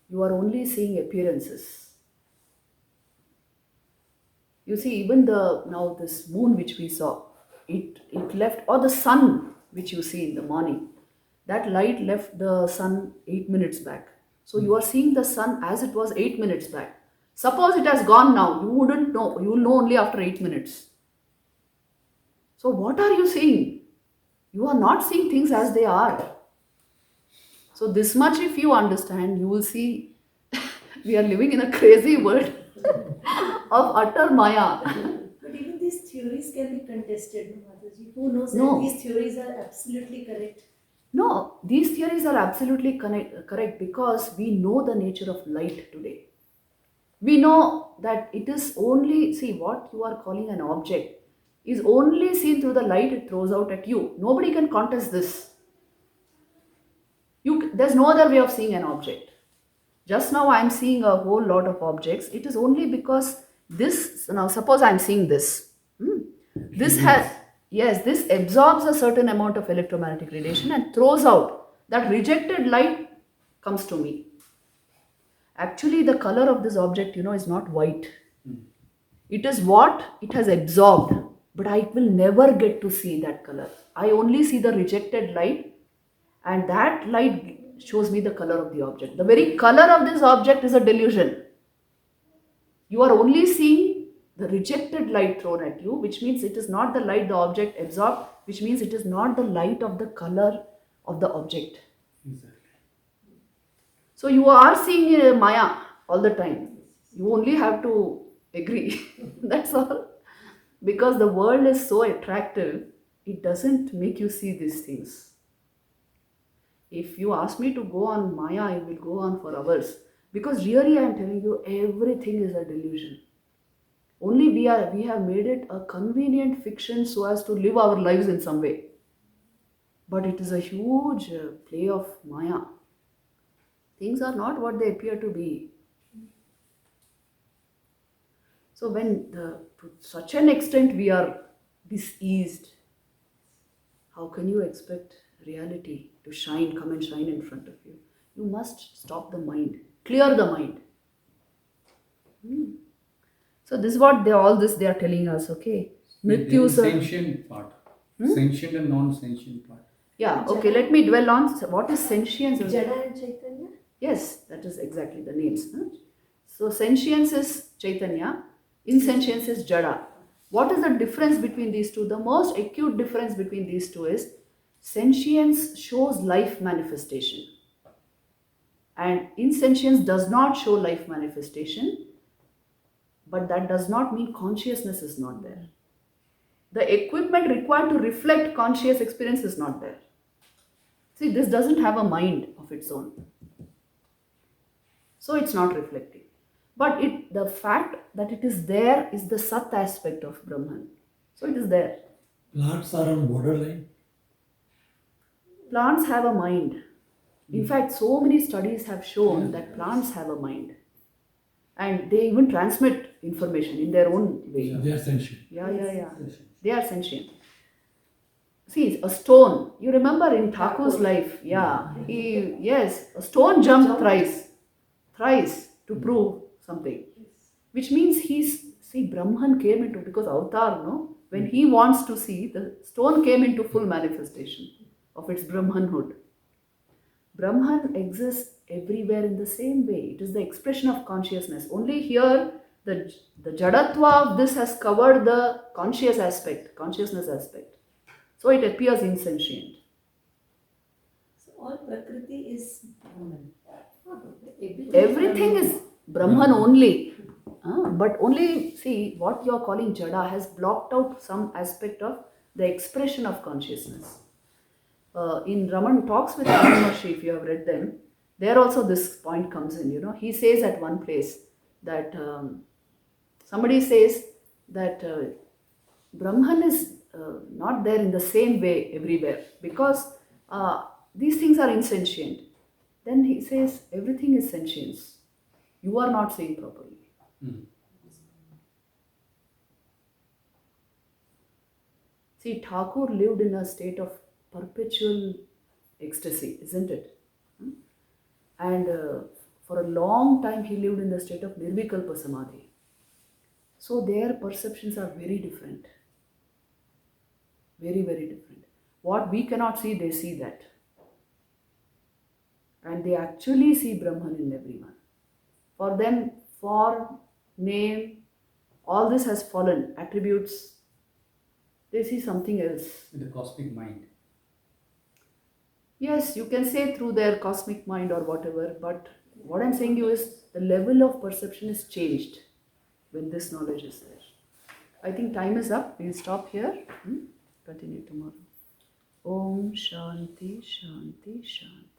You are only seeing appearances. You see, even now this moon which we saw, it left, or the sun which you see in the morning, that light left the sun 8 minutes back. So you are seeing the sun as it was 8 minutes back. Suppose it has gone now, you wouldn't know. You will know only after 8 minutes. So what are you seeing? You are not seeing things as they are. So this much if you understand, you will see we are living in a crazy world of utter Maya. But even these theories can be contested, Mataji. Who knows No. that these theories are absolutely correct? No, these theories are absolutely correct because we know the nature of light today. We know that it is only, see, what you are calling an object is only seen through the light it throws out at you. Nobody can contest this. There's no other way of seeing an object. Just now I am seeing a whole lot of objects. It is only because this, now suppose I am seeing this. This has, yes, this absorbs a certain amount of electromagnetic radiation and throws out. That rejected light comes to me. Actually, the color of this object, is not white. It is what it has absorbed, but I will never get to see that color. I only see the rejected light, and that light shows me the color of the object. The very color of this object is a delusion. You are only seeing the rejected light thrown at you, which means it is not the light the object absorbed, which means it is not the light of the color of the object. Exactly. So you are seeing Maya all the time. You only have to agree. That's all. Because the world is so attractive, it doesn't make you see these things. If you ask me to go on Maya, I will go on for hours. Because really I am telling you, everything is a delusion. Only we have made it a convenient fiction so as to live our lives in some way. But it is a huge play of Maya. Things are not what they appear to be. So to such an extent we are diseased, how can you expect reality to come and shine in front of you? You must stop the mind, clear the mind. So this is what all this they are telling us, okay? There Mrityu, is sir. sentient part. Sentient and non-sentient part. Yeah, okay, let me dwell on what is sentience. Jada and Chaitanya? Yes, that is exactly the names. So sentience is Chaitanya, insentience is Jada. What is the difference between these two? The most acute difference between these two is sentience shows life manifestation and insentience does not show life manifestation, but that does not mean consciousness is not there. The equipment required to reflect conscious experience is not there. See, this doesn't have a mind of its own. So it's not reflecting. But the fact that it is there is the Sat aspect of Brahman. So it is there. Plants are on borderline. Plants have a mind. In fact, so many studies have shown that plants have a mind. And they even transmit information in their own way. They are sentient. Yeah. They are sentient. See, a stone. You remember in Thakur's life, a stone jumped thrice to prove something. Which means Brahman came into, because Avatar, no? When he wants to see, the stone came into full manifestation of its Brahmanhood. Brahman exists everywhere in the same way. It is the expression of consciousness. Only here, the Jadatva of this has covered the consciousness aspect. So it appears insentient. So all Prakriti is Brahman. Everything is Brahman only. But only, see, what you are calling Jada has blocked out some aspect of the expression of consciousness. In Raman Talks with Raman Maharshi, if you have read them, there also this point comes in, He says at one place that somebody says that Brahman is not there in the same way everywhere because these things are insentient. Then he says everything is sentience. You are not saying properly. See, Thakur lived in a state of perpetual ecstasy, isn't it? And for a long time he lived in the state of Nirvikalpa Samadhi. So their perceptions are very different. Very, very different. What we cannot see, they see that. And they actually see Brahman in everyone. For them, form, name, all this has fallen. Attributes, they see something else. The cosmic mind. Yes, you can say through their cosmic mind or whatever, but what I'm saying you is the level of perception is changed when this knowledge is there. I think time is up. We'll stop here. Continue tomorrow. Om Shanti Shanti Shanti.